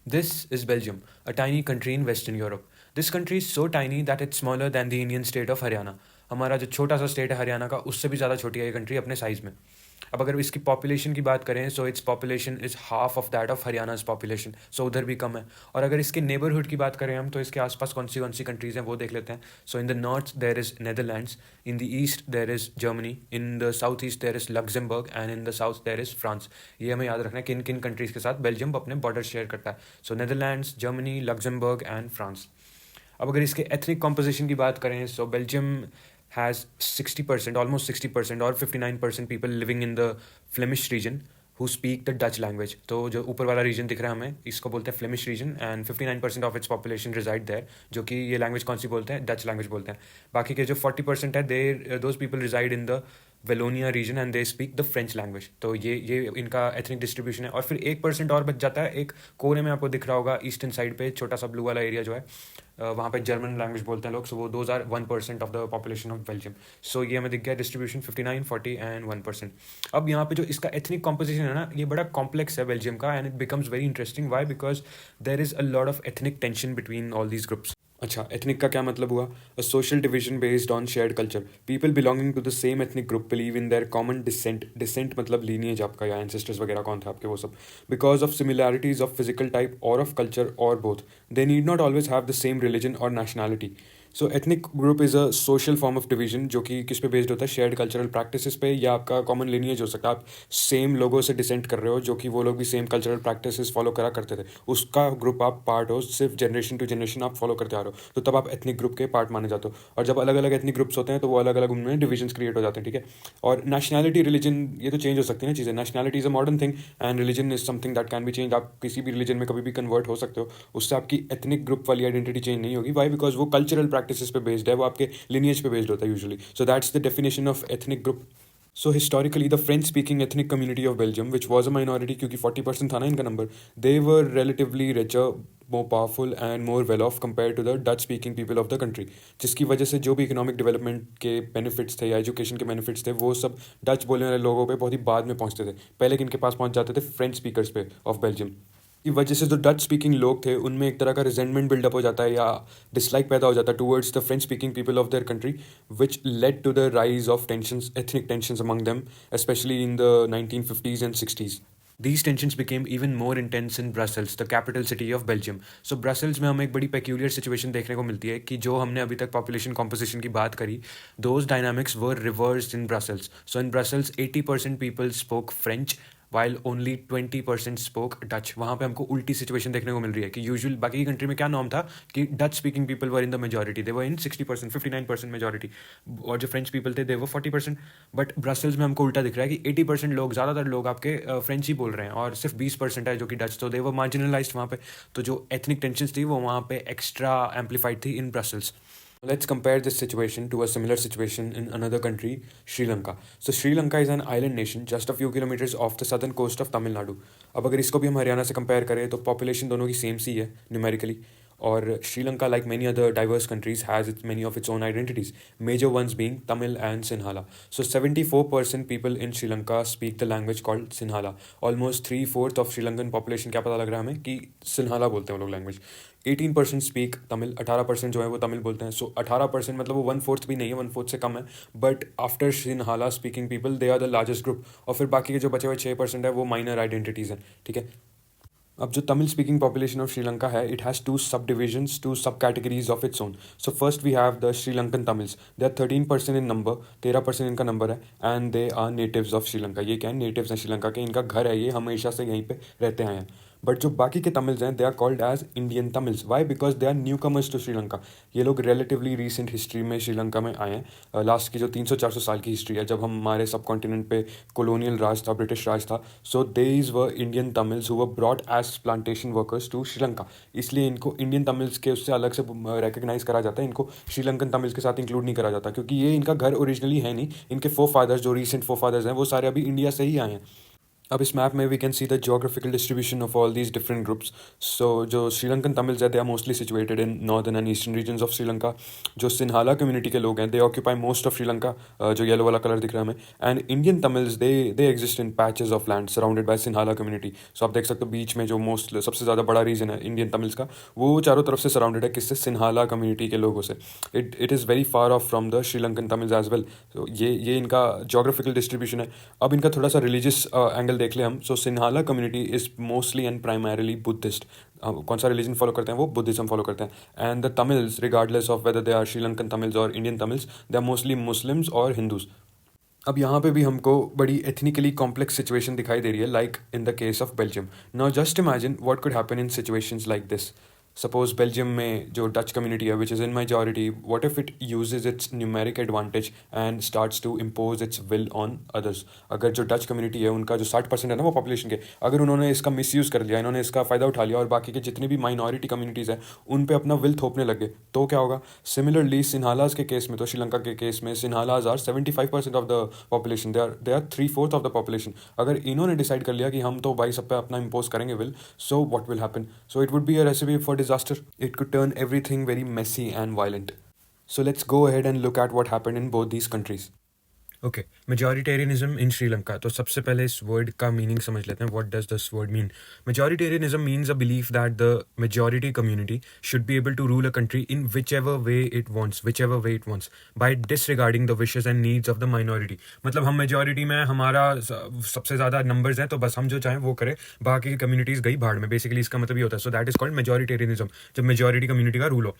This is Belgium, a tiny country in Western Europe. This country is so tiny that it's smaller than the Indian state of Haryana. हमारा जो छोटा सा state है हरियाणा का उससे भी ज़्यादा छोटी है ये कंट्री अपने साइज़ में. अब अगर इसकी पॉपुलेशन की बात करें so it's population is half of that of Haryana's population, so उधर भी कम है. और अगर इसके नेबरहुड की बात करें हम तो इसके आसपास कौन सी कंट्रीज़ हैं वो देख लेते हैं. So in the north there is Netherlands, in the east there is Germany, in the south east there is Luxembourg and in the south there is France. ये हमें याद रखना है किन किन कंट्रीज़ के साथ बेल्जियम अपने बॉर्डर शेयर करता है. So Netherlands, Germany, Luxembourg and France. अब अगर इसके एथनिक कॉम्पोजिशन की बात करें so Belgium has 60%, almost 60% or 59% people living in the Flemish region who speak the Dutch language. तो जो ऊपर वाला रीजन दिख रहा है हमें इसको बोलते हैं Flemish region and 59% of its population reside there, जो कि ये लैंग्वेज कौन सी बोलते हैं, डच लैंग्वेज बोलते हैं. बाकी के जो 40% है they those people reside in the Wallonia region and they speak the French language. तो ये इनका एथनिक डिस्ट्रीब्यूशन है. और फिर 1% और बच जाता है एक कोने में, आपको दिख रहा होगा ईस्टर्न साइड पे छोटा सा ब्लू वाला एरिया जो है, वहाँ पे जर्मन लैंग्वेज बोलते हैं लोग. सो वो those are 1% of the population of Belgium. So ये हमें दिख गया डिस्ट्रीब्यूशन 59, 40 एंड 1%. अब यहाँ पे जो इसका एथनिक कॉम्पोजिशन है ना ये बड़ा कॉम्प्लेक्स है बेल्जियम का and it becomes very interesting. Why? Because there is a lot of ethnic tension between all these groups. अच्छा, एथनिक का क्या मतलब हुआ? A social division based on shared culture. People belonging to the same ethnic group believe in their common descent. Descent मतलब lineage आपका या ancestors वगैरह कौन थे आपके वो सब. Because of similarities of physical type और ऑफ कल्चर और both. They need not always have the same religion और nationality. So ethnic group is a social form of division जो कि किस पे बेस्ड होता है, शेयर्ड कल्चरल प्रैक्टिसेस पे, या आपका कॉमन लिनिएज हो सकता है. आप सेम लोगों से डिसेंट कर रहे हो जो कि वो लोग भी सेम कल्चरल प्रैक्टिसेस फॉलो करा करते थे, उसका ग्रुप आप पार्ट हो, सिर्फ जनरेशन टू जनरेशन आप फॉलो करते आ रहे हो, तो तब आप एथनिक ग्रुप के पार्ट माने जाते हो. और जब अलग अलग एथनिक ग्रुप्स होते हैं तो वो अलग अलग उनमें डिविजन्स क्रिएट हो जाते हैं. ठीक है. और नेशनैलिटी, रिलीजन, ये तो चेंज हो सकती है ना चीज़ें. Nationality is a modern thing and religion is something that can be change. आप किसी भी रिलीजन में कभी भी कन्वर्ट हो सकते हो, उससे आपकी एथनिक ग्रुप वाली आइडेंटिटी चेंज नहीं होगी. वाई? बिकॉज वो कल्चरल प्रैक्टिसेस पे बेस्ड है, वो आपके lineage पे बेस्ड होता है usually. So that's the definition of ethnic group. So historically the French speaking ethnic community of Belgium which was a minority, क्योंकि 40% था ना इनका नंबर, they were relatively richer, more powerful and more well off compare to the Dutch speaking people of the country. जिसकी वजह से जो भी इकोनॉमिक डेवलपमेंट के बेनिफिट्स थे या एजुकेशन के बेनिफिट्स थे वो सब डच बोलने वाले लोगों पे बहुत ही बाद में पहुंचते थे. पहले किनके पास पहुंच जाते थे? फ्रेंच स्पीकर्स पे ऑफ बेल्जियम. की वजह से जो डच स्पीकिंग लोग थे उनमें एक तरह का रिजेंटमेंट बिल्डअप हो जाता है या डिसलाइक पैदा हो जाता है towards the French speaking people of their country, which led to the rise of tensions, ethnic tensions among them, specially in the 1950s and 60s. These tensions became even more intense in Brussels, the capital city of Belgium. So Brussels में हमें एक बड़ी peculiar situation देखने को मिलती है कि जो हमने अभी तक population composition की बात करी, those dynamics were reversed in Brussels. So in Brussels 80% people spoke French while only 20% spoke Dutch. वहाँ पे हमको उल्टी सिचुएशन देखने को मिल रही है कि यूजुअल बाकी की कंट्री में क्या नॉर्म था कि Dutch speaking people were in the majority, they were in 60%, 59% majority, और जो फ्रेंच पीपल थे दे वर 40%. बट ब्रसल्स में हमको उल्टा दिख रहा है कि 80% लोग, ज़्यादातर लोग आपके फ्रेंच ही बोल रहे हैं और सिर्फ 20% है जो कि डच. तो दे वर मार्जिनलाइज्ड वहाँ पे. तो जो एथनिक टेंशंस थी वो वहाँ पे एक्स्ट्रा एम्पलीफाइड थी इन Brussels. Let's compare this situation to a similar situation in another country, Sri Lanka. So Sri Lanka is an island nation just a few kilometers off the southern coast of Tamil Nadu. अब अगर इसको भी हम हरियाणा से compare करें तो population दोनों की सेम सी है न्यूमेरिकली. और Sri Lanka, like many other diverse countries, has many of its own identities, major ones being Tamil and Sinhala. So 74% people in Sri Lanka speak the language called Sinhala. Almost 3/4 of Sri Lankan population, क्या पता लग रहा है हमें कि Sinhala बोलते हैं वो लोग लैंग्वेज. 18% स्पीक तमिल, 18% जो है वो तमिल बोलते हैं. सो 18% मतलब वो 1/4 भी नहीं है, 1/4 से कम है. But after Sinhala speaking people they are the largest group. और फिर बाकी के जो बचे हुए 6% है वो माइनर आइडेंटिटीज़ हैं. ठीक है. अब जो Tamil speaking population of Sri Lanka है, it has two subdivisions, two subcategories of its own. So first we have the Sri Lankan Tamils. They are 13% in number, 13% इनका नंबर है. And they are natives of Sri Lanka. ये क्या है? नेटिव्स हैं श्रीलंका के, इनका घर है, ये हमेशा से यहीं पे रहते आए हैं. बट जो बाकी के तमिल्स हैं they are called as Indian Tamils. Why? Because they are newcomers to Sri Lanka. ये लोग रिलेटिवली रिसेंट हिस्ट्री में श्रीलंका में आए हैं. लास्ट की जो 300-400 साल की हिस्ट्री है, जब हमारे सब कॉन्टिनेंट पे कॉलोनियल राज था, ब्रिटिश राज था. So these were Indian Tamils who were brought as plantation workers to Sri Lanka. इसलिए इनको इंडियन तमिल्स के उससे अलग से रिकग्नाइज करा जाता है. इनको श्रीलंकन तमिल्स के साथ इंक्लूड नहीं करा जाता क्योंकि ये इनका घर ओरिजिनली है नहीं. इनके फोर फादर्स, जो रिसेंट फोर फादर्स हैं, वो सारे अभी इंडिया से ही आए हैं. अब इस मैप में we can see the geographical distribution of all these different groups. So जो श्रीलंकन तमिल्स है they are mostly situated in northern and eastern regions of Sri Lanka. जो सिन्हाला कम्युनिटी के लोग हैं they occupy most of Sri Lanka, जो येलो वाला कलर दिख रहा है हमें. And Indian Tamils they exist in patches of land surrounded by Sinhala community. So आप देख सकते हो बीच में जो मोस्ट सबसे ज़्यादा बड़ा रीजन है इंडियन तमिल्स का, वो चारों तरफ से सराउंडेड है किससे, सिन्हाला कम्युनिटी के लोगों से. It is very far off from the Sri Lankan Tamils as well. तो ये इनका जोग्राफिकल डिस्ट्रीब्यूशन है. अब इनका थोड़ा सा रिलीजियस एंगल देख ले हम. So Sinhala community is mostly and primarily Buddhist. कौन सा रिलीजन फॉलो करते हैं, वो बुद्धिज्म फॉलो करते हैं. And the Tamils regardless of whether they are Sri Lankan Tamils और Indian Tamils, they are mostly Muslims और हिंदूज. अब यहाँ पे भी हमको बड़ी एथनिकली कॉम्प्लेक्स सिचुएशन दिखाई दे रही है, like in the case of Belgium. Now just imagine what could happen in situations like this. Suppose Belgium में जो डच कम्युनिटी है which is in majority, what if it uses its numeric advantage and starts to impose its will on others. अगर जो Dutch community है उनका जो 60% है ना वो पॉपुलेशन के, अगर उन्होंने इसका मिसयूज़ कर लिया, इन्होंने इसका फ़ायदा उठा लिया और बाकी के जितनी भी माइनॉरिटी कम्युनिटीज़ हैं उन पे अपना विल थोपने लगे, तो क्या होगा. सिमिलरली सिन्हालाज के केस में, तो श्रीलंका के केस में Sinhalas are 75% of the population, they are 3/4 of the population. अगर इन्होंने डिसाइड कर लिया कि हम तो भाई सब पे अपना इम्पोज करेंगे will, so what will happen. So it would be a recipe for disaster. It could turn everything very messy and violent. So let's go ahead and look at what happened in both these countries. Okay, majoritarianism in Sri Lanka. तो सबसे पहले इस word का meaning समझ लेते हैं. What does this word mean. Majoritarianism means a belief that the majority community should be able to rule a country in which ever way it wants by disregarding the wishes and needs of the minority. मतलब हम majority में, हमारा सबसे ज़्यादा numbers हैं, तो बस हम जो चाहें वो करें, बाकी की कम्युनिटीज़ गई भाड़ में. बेसिकली इसका मतलब ये होता है. सो दैट इज कॉल्ड मेजॉरिटेरियनिज्म, जब मेजॉरिटी कम्युनिटी का रूल हो.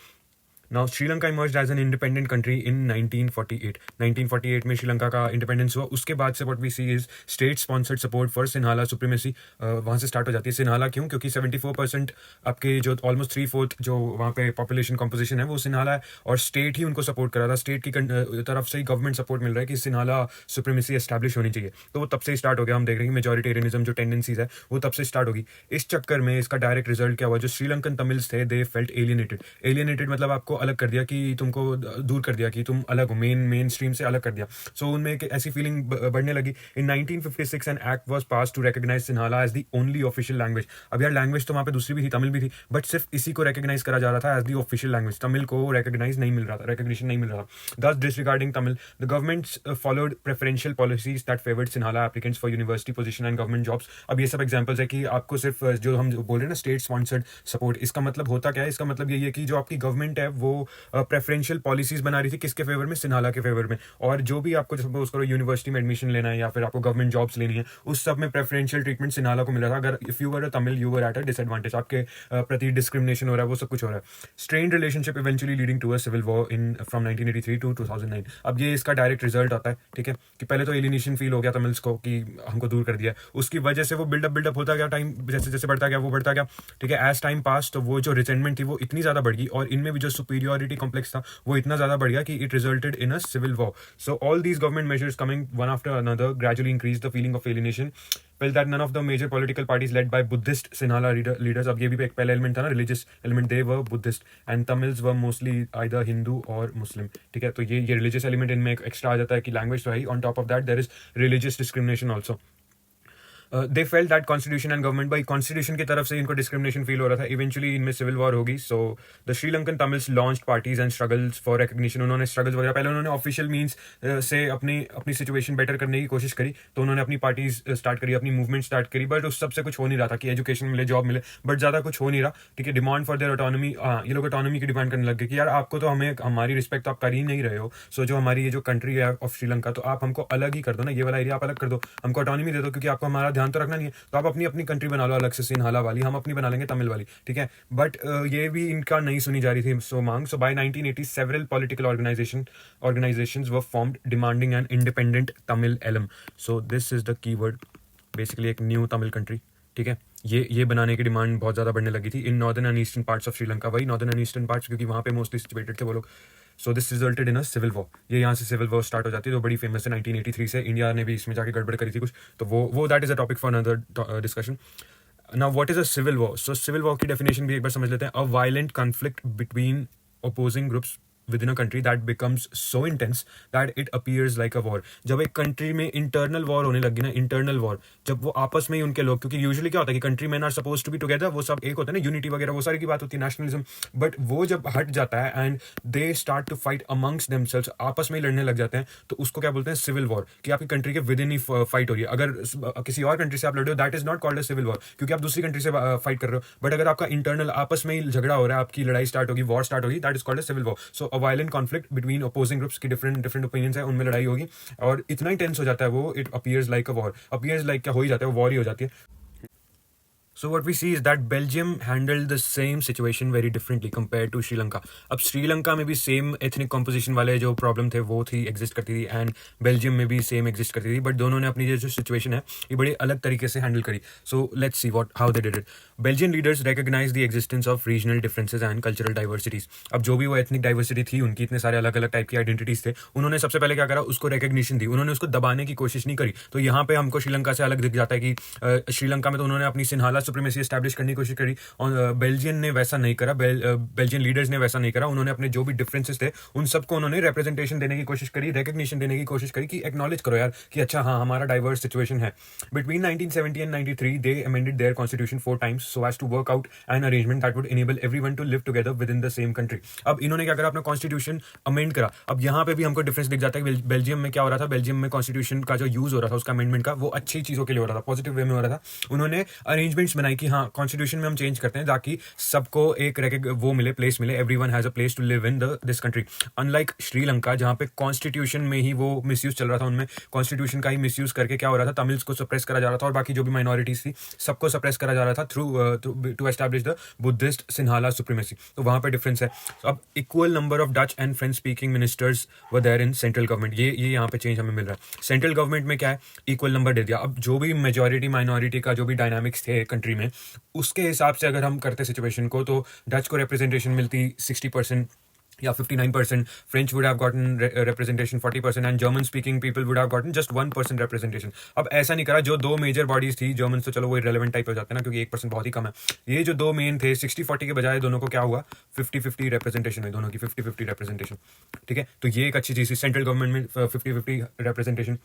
Now, Sri Lanka emerged as an independent country in 1948. 1948 में श्रीलंका का इंडिपेंडेंस हुआ. उसके बाद से what we see is state sponsored support for Sinhala supremacy. वहाँ से स्टार्ट हो जाती है. सिन्हाला क्यों? क्योंकि 74% आपके जो ऑलमोस्ट 3/4 जो वहाँ पे पॉपुलेशन कॉम्पोजिशन है वो सिन्हाला है, और स्टेट ही उनको सपोर्ट करा था. स्टेट की तरफ से ही गवर्नमेंट सपोर्ट मिल रहा है कि सिन्हाला सुप्रीमेसी एस्टैब्लिश होनी चाहिए. तो वो तब से स्टार्ट हो गया. हम देख रहे हैं मेजॉरिटेरियनिज्म जो टेंडेंसीज है वो तब से स्टार्ट होगी. इस चक्कर में इसका डायरेक्ट रिजल्ट क्या हुआ, जो श्रीलंकन तमिल्स थे दे फेल्ट एलियनेटेड मतलब आपको अलग कर दिया, कि तुमको दूर कर दिया, कि तुम अलग हो, मेन स्ट्रीम से अलग कर दिया. सो उनमें एक ऐसी फीलिंग बढ़ने लगी. In 1956 an act was pass to recognize Sinhala as the only official language. अब यार लैंग्वेज तो वहाँ पे दूसरी भी थी, तमिल भी थी, बट सिर्फ इसी को रिकॉग्नाइज करा जा रहा था as the official language. Tamil को रिकॉग्निशन नहीं मिल रहा था. Thus disregarding Tamil, the government followed preferential policies that favored Sinhala applicants for university position and government jobs. अब ये सब एग्जांपल्स है कि आपको सिर्फ जो हम बोल रहे हैं ना स्टेट स्पॉन्सर्ड सपोर्ट, इसका मतलब होता क्या है. इसका मतलब यही है कि जो आपकी गवर्नमेंट है वो प्रेफरेंशियल पॉलिसीज बना रही थी किसके फेवर में, सिन्हाला के फेवर में. और जो भी आपको सपोज करो यूनिवर्सिटी में एडमिशन लेना है या फिर आपको गवर्नमेंट जॉब्स लेनी है, उस सब में प्रेफरेंशियल ट्रीटमेंट सिन्हाला को मिल रहा था. अगर if you were a Tamil you were at a disadvantage, आपके प्रति डिस्क्रिमिनेशन हो रहा है, वो सब कुछ हो रहा है. Strained relationship eventually leading to a civil war in from 1983 to 2009. अब ये इसका डायरेक्ट रिजल्ट आता है, ठीक है, कि पहले तो एलिनेशन फील हो गया तमिल्स को कि हमको दूर कर दिया. उसकी वजह से वो बिल्डअप होता गया. टाइम जैसे जैसे बढ़ता गया वो बढ़ता गया, ठीक है. एज टाइम पास तो वो जो रिजेंटमेंट थी वो इतनी ज़्यादा बढ़ गई, और इनमें भी जो सुपीरियोरिटी कॉम्प्लेक्स था वो इतना ज़्यादा बढ़ गया कि it resulted in a civil war. So all these government measures coming one after another gradually increase the feeling of alienation. Felt that none of the major political parties led by Buddhist Sinhala leaders, अब ये भी एक पहला element था ना, religious element, they were Buddhist and Tamils were mostly either Hindu or Muslim, ठीक है. तो ये रिलीजियस एलिमेंट इनमें एक एक्स्ट्रा आ जाता है कि लैंग्वेज तो है ही, on top of that there is religious discrimination also. They felt that constitution and government by constitution की तरफ से इनको डिस्क्रिमिनेशन फील हो रहा था. इवेंचुअली इनमें सिविल वॉर होगी. So the Sri Lankan Tamils launched parties and struggles for recognition. उन्होंने स्ट्रगल्स वगैरह, पहले उन्होंने ऑफिशियल मीन्स से अपनी सिचुएशन बेटर करने की कोशिश करी, तो उन्होंने अपनी पार्टीज स्टार्ट करी, अपनी मूवमेंट स्टार्ट करी, बट उस सबसे कुछ हो नहीं रहा था कि एजुकेशन मिले, जॉब मिले, बट ज़्यादा कुछ हो नहीं रहा, ठीक है. डिमांड फॉर देयर ऑटोनॉमी, ये लोग ऑटोनॉमी की डिमांड करने लग गए कि यार आपको तो हमें हमारी रिस्पेक्ट तो आप कर ही नहीं रहे हो. सो जो हमारी ये जो कंट्री है ऑफ श्रीलंका, तो आप हमको अलग ही कर दो ना, ये वाला एरिया आप अलग कर दो, हमको ऑटोनॉमी दे दो, क्योंकि आपको हमारा ध्यान तो रखना नहीं है. तो आप अपनी कंट्री बना लो अलग से, सिन्हाला वाली, हम अपनी बना लेंगे तमिल वाली, ठीक है. बट ये भी इनका नहीं सुनी जा रही थी सो मांग. So by 1980 several political organisations were formed demanding an independent Tamil Eelam. So this is the keyword, basically एक न्यू तमिल कंट्री, ठीक है. ये बनाने की डिमांड बहुत ज़्यादा बढ़ने लगी थी इन northern and eastern parts of Sri Lanka. वही नॉर्दर्न एंड ईस्टर्न पार्ट्स, क्योंकि वहाँ पे मोस्टली सिचुएटेड थे वो लोग. So this resulted in a civil war. ये यहाँ से सिविल वॉर स्टार्ट हो जाती है, तो बड़ी फेमस है 1983 से. इंडिया ने भी इसमें जाके गड़बड़ करी थी कुछ, तो वो that is a topic for another discussion. Now, what is a civil war? So, civil war की definition भी एक बार समझ लेते हैं. A violent conflict between opposing groups within a country that becomes so intense that it appears like a war. जब एक country में internal war होने लगी ना, इंटरनल वॉर, जब वो आपस में ही उनके लोग, क्योंकि यूजुअली क्या होता है कि country man are suppose to be together, वो सब एक होता है ना, यूनिटी वगैरह वो सारी की बात होती है, नेशनलिज्म, बट वो जब हट जाता है and they start to fight amongst themselves, आपस में ही लड़ने लग जाते हैं, तो उसको क्या बोलते हैं, सिविल वॉर, कि आपकी कंट्री के विद इन ही फाइट हो रही है. अगर किसी और कंट्री से आप लड़ रहे हो, that is not called a civil war, क्योंकि आप दूसरी कंट्री से फाइट कर रहे हो. बट अगर आपका इंटरनल आपस में ही झगड़ा हो रहा है, आपकी लड़ाई स्टार्ट होगी, वॉर स्टार्ट होगी, that is called a civil war. So a violent conflict between opposing groups की डिफरेंट डिफरेंट ओपिनियंस है, उनमें लड़ाई होगी और इतना ही टेंस हो जाता है वो, it appears like a war. Appears like क्या हो ही जाता है, वो वॉर ही हो जाती है. So what we see is that Belgium handled the same situation very differently compared to Sri Lanka. अब श्रीलंका में भी सेम एथनिक कॉम्पोजिशन वाले जो प्रॉब्लम थे वो थी, एग्जिस्ट करती थी, एंड बेल्जियम में भी सेम एग्जिस्ट करती थी, बट दोनों ने अपनी जो सिचुएशन है ये बड़े अलग तरीके से हैंडल करी. So let's see how they did it. Belgian leaders recognize the existence of regional differences and cultural diversities. अब जो भी वो एथनिक डाइवर्सिटी थी, उनकी इतने सारे अलग अलग टाइप की आइडेंटिटीज थे, उन्होंने सबसे पहले क्या करा, उसको रिकग्निशन दी, उन्होंने उसको दबाने की कोशिश नहीं करी. तो यहाँ पे हमको श्रीलंका से अलग दिख जाता है कि श्रीलंका में तो उन्होंने अपनी सिन्हाला सुप्रीमेसी एस्टैब्लिश करने की कोशिश करी, और बेल्जियन ने वैसा नहीं करा, बेल्जियन लीडर्स ने वैसा नहीं करा. उन्होंने अपने जो भी डिफरेंसेस थे उन सबको उन्होंने रिप्रेजेंटेशन देने की कोशिश करी, रिकग्निशन देने की कोशिश करी कि एक्नॉलेज करो यार कि अच्छा हाँ हमारा डाइवर्स सिचुएशन है. Between 1970 and 93 they amended their constitution 4 times so as to work out an arrangement that would enable everyone to live together within the same country. अब इन्होंने क्या करा, अपना कॉन्स्टिट्यूशन अमेंड करा. अब यहाँ पे भी हमको डिफरेंस दिख जाता है कि बेल्जियम में क्या हो रहा था, बेल्जियम में कॉन्स्टिट्यूशन का जो यूज हो रहा था, उसका अमेंडमेंट का, वो अच्छी चीजों के लिए हो रहा था, पॉजिटिव वे में हो रहा था. उन्होंने अरेंजमेंट्स बनाई कि हाँ कॉन्स्टिट्यूशन में हम चेंज करते हैं ताकि सबको एक वो मिले, प्लेस मिले, everyone has a place to live in this country. Unlike Sri Lanka जहाँ पे कॉन्स्टिट्यूशन में ही वो मिसयूज चल रहा था, उनमें कॉन्स्टिट्यूशन का ही मिसयूज करके क्या हो रहा था, तमिल्स को सप्रेस करा जा रहा था और बाकी जो भी माइनॉरिटीज थी सबको सप्रेस करा जा रहा था through to establish the Buddhist Sinhala supremacy. तो वहां पे डिफरेंस है. अब equal number of Dutch and French speaking ministers were there in central government. ये यहाँ पे चेंज हमें मिल रहा है. सेंट्रल गवर्नमेंट में क्या है, इक्वल नंबर दे दिया. अब जो भी मेजोरिटी माइनॉरिटी का जो भी डायनामिक्स थे कंट्री में, उसके हिसाब से अगर हम करते सिचुएशन को, तो डच को रिप्रेजेंटेशन मिलती 60% या 59%, French would have gotten representation 40%, and German speaking people would have gotten just 1% representation. अब ऐसा नहीं करा, जो दो मेजर बॉडीज थी, जर्मन तो चलो वो इरेलेवेंट टाइप हो जाते हैं ना, क्योंकि 1% बहुत ही कम है. ये जो दो मेन थे 60-40 के बजाय दोनों को क्या हुआ, 50-50 रिप्रेजेंटेशन हुई, दोनों की 50-50 रिप्रेजेंटेशन. ठीक है, तो ये एक अच्छी चीज थी. सेंट्रल गवर्नमेंट में 50-50 representation.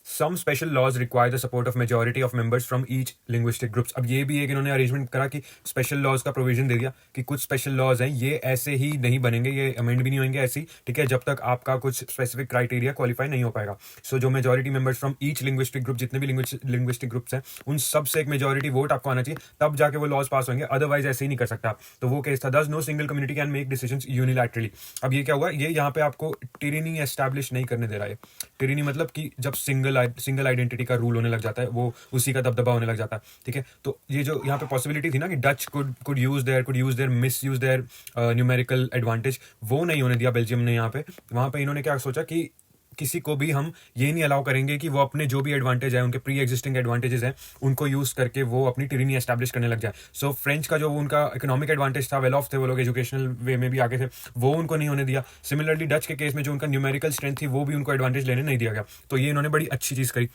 Some special laws require the support of majority of members from each linguistic groups. अब ये भी एक इन्होंने अरेंजमेंट करा कि स्पेशल लॉज का प्रोविजन दे दिया कि कुछ स्पेशल लॉज हैं, ये ऐसे ही नहीं बनेंगे, ये अमेंड भी नहीं होंगे ऐसी, ठीक है, जब तक आपका कुछ स्पेसिफिक क्राइटेरिया क्वालिफाई नहीं हो पाएगा. सो जो majority members from each linguistic group, जितने भी लिंग्विस्टिक ग्रुप्स हैं, उन सब से एक मेजोरिटी वोट आपको आना चाहिए, तब जाके वो लॉज पास होंगे, अदरवाइज ऐसे ही नहीं कर सकता आप. तो वो केस था. Thus no single community can make decisions unilaterally. अब ये क्या हुआ, ये यहाँ पे आपको टिरेनी एस्टैब्लिश नहीं करने दे रहा है. टिरेनी मतलब कि जब सिंगल आइडेंटिटी का रूल होने लग जाता है, वो उसी का दबदबा होने लग जाता है. ठीक है, तो ये जो यहाँ पे पॉसिबिलिटी थी ना कि Dutch could use their miss use their numerical advantage, वो नहीं होने दिया बेल्जियम ने. यहाँ पे वहां पे इन्होंने क्या सोचा कि किसी को भी हम ये नहीं अलाउ करेंगे कि वो अपने जो भी एडवांटेज है, उनके प्री एग्जिस्टिंग एडवांटेजेस हैं, उनको यूज करके वो अपनी टिरेनी एस्टैब्लिश करने लग जाए. सो फ्रेंच का जो उनका इकोनॉमिक एडवांटेज था, वेल ऑफ थे वो लोग, एजुकेशनल वे में भी आगे थे, वो उनको नहीं होने दिया. सिमिलरली डच के केस में जो उनका न्यूमेरिकल स्ट्रेंथ थी, वो भी उनको एडवांटेज लेने नहीं दिया गया. तो ये इन्होंने बड़ी अच्छी चीज करी.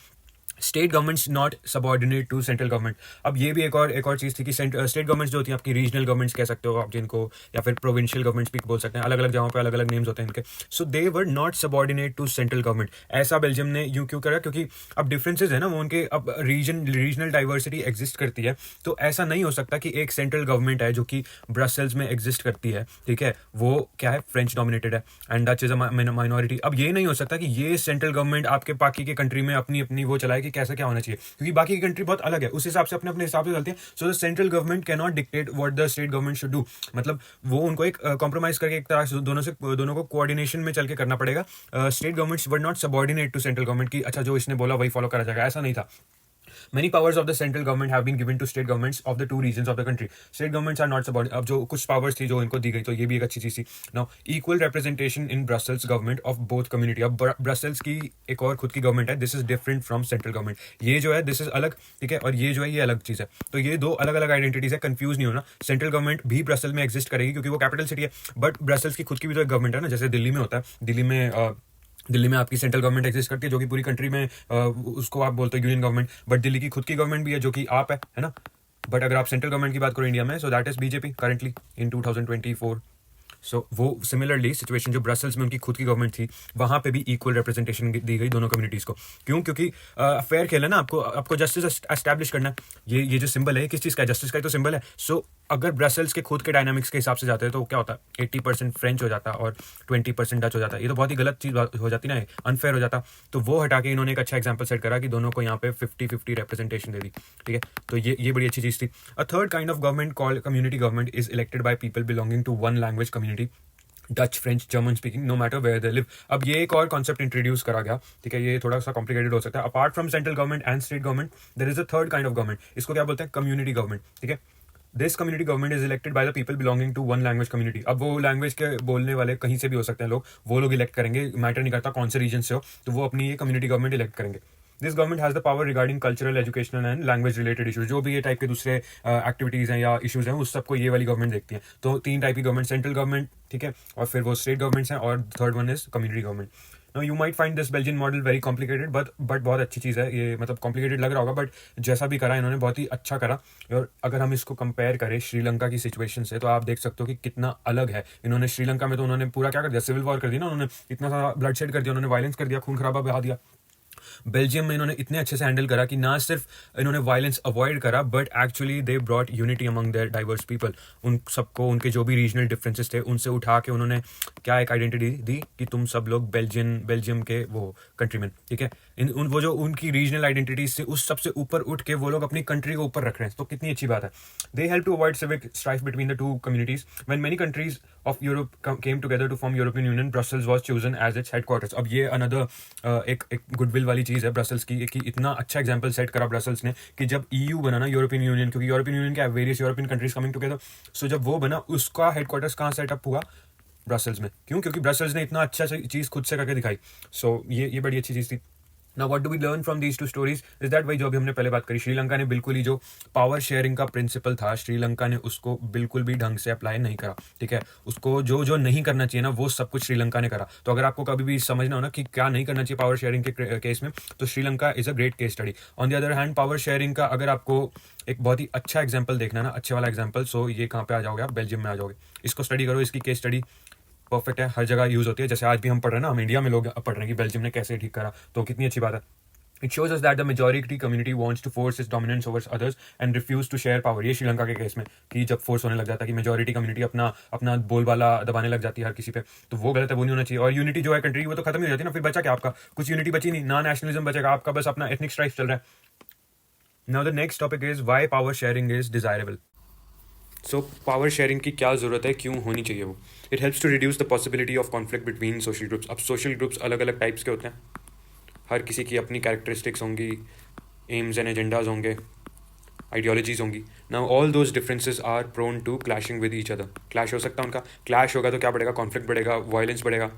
State governments not subordinate to central government. अब ये भी एक और चीज थी कि स्टेट गवर्नमेंट्स जो होती हैं, आपकी रीजनल गवर्नमेंट्स कह सकते हो आप जिनको, या फिर प्रोविंशियल गवर्नमेंट्स भी बोल सकते हैं, अलग अलग जगहों पे अलग अलग नेम्स होते हैं इनके. So they were not subordinate to central government. ऐसा बेल्जियम ने यूं क्यों करा, क्योंकि अब डिफरेंसेज है ना वो उनके, अब रीजनल डाइवर्सिटी एग्जिस्ट करती है, तो ऐसा नहीं हो सकता कि एक सेंट्रल गवर्नमेंट है जो कि ब्रसेल्स में एग्जिस्ट करती है, ठीक है, वो क्या है, फ्रेंच डोमिनेटेड है and Dutch is a minority. अब ये नहीं हो सकता कि ये सेंट्रल गवर्नमेंट आपके बाकी के कंट्री में अपनी अपनी वो चलाए कि कैसे क्या होना चाहिए, क्योंकि बाकी की कंट्री बहुत अलग है, उस हिसाब से अपने अपने हिसाब से चलते हैं. So the central government can not dictate what the state government should do. मतलब वो उनको एक कॉम्प्रोमाइज करके एक तरह से दोनों को कोऑर्डिनेशन में चल के करना पड़ेगा. State governments were not subordinate to central government की अच्छा जो इसने बोला वही फॉलो करा जाएगा, ऐसा नहीं था. Many powers of the central government have been given to state governments of the two regions of the country. State governments are not subordinate. अब जो कुछ powers थी जो इनको दी गई, तो ये भी एक अच्छी चीज थी. Now equal representation in Brussels government of both community. अब ब्रसेल्स की एक और खुद की गवर्नमेंट है. This is different from central government. ये जो है this is अलग, ठीक है, और ये जो है ये अलग चीज है. तो ये दो अलग अलग आइडेंटिटीज है, कंफ्यूज नहीं होना. सेंट्रल गवर्नमेंट भी ब्रसेल में एग्जिस्ट करेगी क्योंकि वो कैपिटल सिटी है, बट ब्रसेल्स की खुद की भी तो एक गवर्नमेंट है ना, जैसे दिल्ली में होता है. दिल्ली में आपकी सेंट्रल गवर्नमेंट एग्जिस्ट करती है जो कि पूरी कंट्री में उसको आप बोलते हो यूनियन गवर्नमेंट, बट दिल्ली की खुद की गवर्नमेंट भी है जो कि आप है ना. बट अगर आप सेंट्रल गवर्नमेंट की बात करो इंडिया में, सो that is BJP currently in 2024. सो वो सिमिलरली सिचुएशन जो ब्रसल्स में उनकी खुद की गवर्नमेंट थी, वहाँ पे भी इक्वल रिप्रेजेंटेशन दी गई दोनों कम्युनिटीज़ को। क्यों? क्योंकि फेयर खेल है ना, आपको जस्टिस एस्टैब्लिश करना है। ये जो सिंबल है किस चीज़ का है? जस्टिस का ही तो सिंबल है। सो अगर ब्रसल्स के खुद के डायनामिक्स के हिसाब से जाते हैं तो क्या होता है, 80% फ्रेंच हो जाता और 20% डच हो जाता है। ये तो बहुत ही गलत चीज़ हो जाती ना, अनफेयर हो जाता। तो वो हटा के इन्होंने एक अच्छा एग्जाम्पल सेट करा कि दोनों को यहाँ पे 50-50 रिप्रेजेंटेशन दे दी। ठीक है, तो ये बड़ी अच्छी चीज़ थी। A third kind of government called community government is elected by people belonging to one language community, Dutch, French, German speaking, no matter where they live. अब ये एक और कॉन्सेप्ट इंट्रोड्यूस करा गया। ठीक है, ये थोड़ा सा कॉम्प्लिकेटेड हो सकता है। Apart from central government and state government there is a third kind of government, इसको क्या बोलते हैं? Community government. ठीक है, this community government is elected by the people belonging to one language community. अब वो लैंग्वेज के बोलने वाले कहीं से भी हो सकते हैं लोग, वो लोग इलेक्ट करेंगे, मैटर नहीं करता कौन से रीजन से हो, तो वो अपनी ये कम्युनिटी गवर्नमेंट इलेक्ट करेंगे। This government has the power regarding cultural, educational and language related issues. जो भी ये टाइप के दूसरे एक्टिविटीज हैं या इशूज हैं, उस सबको ये वाली गवर्नमेंट देखती है। तो 3 टाइप की गवर्नमेंट, सेंट्रल गवर्नमेंट, ठीक है, और फिर वो स्टेट गवर्नमेंट्स हैं, और third one is community government. Now you might find this Belgian model very complicated, but बहुत अच्छी चीज़ है ये। मतलब कॉम्प्लिकेटेड लग रहा होगा, बट जैसा भी करा इन्होंने बहुत ही अच्छा करा। और अगर हम इसको कंपेयर करें श्रीलंका की सिचुएशन से, तो आप देख सकते हो कि कितना अलग है। इन्होंने श्रीलंका में तो उन्होंने पूरा क्या कर दिया, सिविल वॉर कर दिया ना, उन्होंने इतना सारा ब्लड शेड कर दिया, उन्होंने वायलेंस कर दिया, खून खराबा बहा दिया। बेल्जियम में इन्होंने इतने अच्छे से हैंडल करा कि ना सिर्फ इन्होंने वायलेंस अवॉइड करा, but actually they brought unity among their diverse people. उन सबको उनके जो भी रीजनल डिफरेंसेस थे उनसे उठा के उन्होंने क्या एक आइडेंटिटी दी कि तुम सब लोग बेल्जियम के वो कंट्रीमैन। ठीक है, वो जो उनकी रीजनल आइडेंटिटीज से उस सबसे ऊपर उठ के वो लोग अपनी कंट्री को ऊपर रख रहे हैं, तो कितनी अच्छी बात है। They help to avoid civic strife between the two communities. When many countries of Europe came together to form European Union, Brussels was chosen as its headquarters। अब ये अनदर एक गुडविल वाली चीज़ है ब्रसल्स की, कि इतना अच्छा एग्जांपल सेट करा ब्रसल्स ने कि जब EU बना ना, यूरोपियन यूनियन, क्योंकि यूरोपियन यूनियन क्या है, various European countries coming together. So जब वो बना, उसका हेडक्वार्टर्स कहाँ सेटअप हुआ? ब्रसल्स में। क्यों? क्योंकि ब्रसल्स ने इतना अच्छा चीज़ खुद से करके दिखाई। सो ये बड़ी अच्छी चीज़ थी। Now what do we learn from these two stories is that, वही जो अभी हमने पहले बात करी, श्रीलंका ने बिल्कुल ही जो पावर शेयरिंग का प्रिंसिपल था, श्रीलंका ने उसको बिल्कुल भी ढंग से अप्लाई नहीं करा। ठीक है, उसको जो जो नहीं करना चाहिए ना, वो सब कुछ श्रीलंका ने करा। तो अगर आपको कभी भी समझना हो ना कि क्या नहीं करना चाहिए पावर शेयरिंग के केस में, तो Sri Lanka is a great case study. On the other hand, power sharing का अगर आपको एक बहुत ही अच्छा एग्जाम्पल देखना है ना, अच्छे वाला एग्जाम्पल, सो ये कहाँ पे आ जाओगे आप? बेल्जियम में आ जाओगे। इसको स्टडी करो, इसकी केस स्टडी परफेक्ट है, हर जगह यूज होती है। जैसे आज भी हम पढ़ रहे हैं ना, हम इंडिया में लोग पढ़ रहे हैं कि बेल्जियम ने कैसे ठीक करा, तो कितनी अच्छी बात है। It shows us that the majority community wants to force its dominance over others and refuse to share power। ये श्रीलंका के केस में कि जब फोर्स होने लग जाता है कि मेजोरिटी कम्युनिटी अपना बोलबाला दबाने लग जाती है हर किसी पे, तो वो गलत है, वो नहीं होना चाहिए। और यूनिटी जो है कंट्री, वो तो खत्म ही हो जाती है ना, फिर बचा क्या आपका? कुछ यूनिटी बची नहीं ना, नेशनलिज्म बचेगा आपका, बस अपना एथनिक स्ट्राइफ चल रहा है। Now the next topic is why power sharing is desirable. So power sharing की क्या ज़रूरत है, क्यों होनी चाहिए वो? It helps to reduce the possibility of conflict between social groups. अब सोशल ग्रुप्स अलग अलग टाइप्स के होते हैं, हर किसी की अपनी कैरेक्टरिस्टिक्स होंगी, एम्स एंड एजेंडाज होंगे, आइडियोलॉजीज होंगी। Now all those differences are prone to clashing with each other. Clash हो सकता है उनका, क्लैश होगा तो क्या बढ़ेगा? कॉन्फ्लिक्ट बढ़ेगा, वायलेंस बढ़ेगा।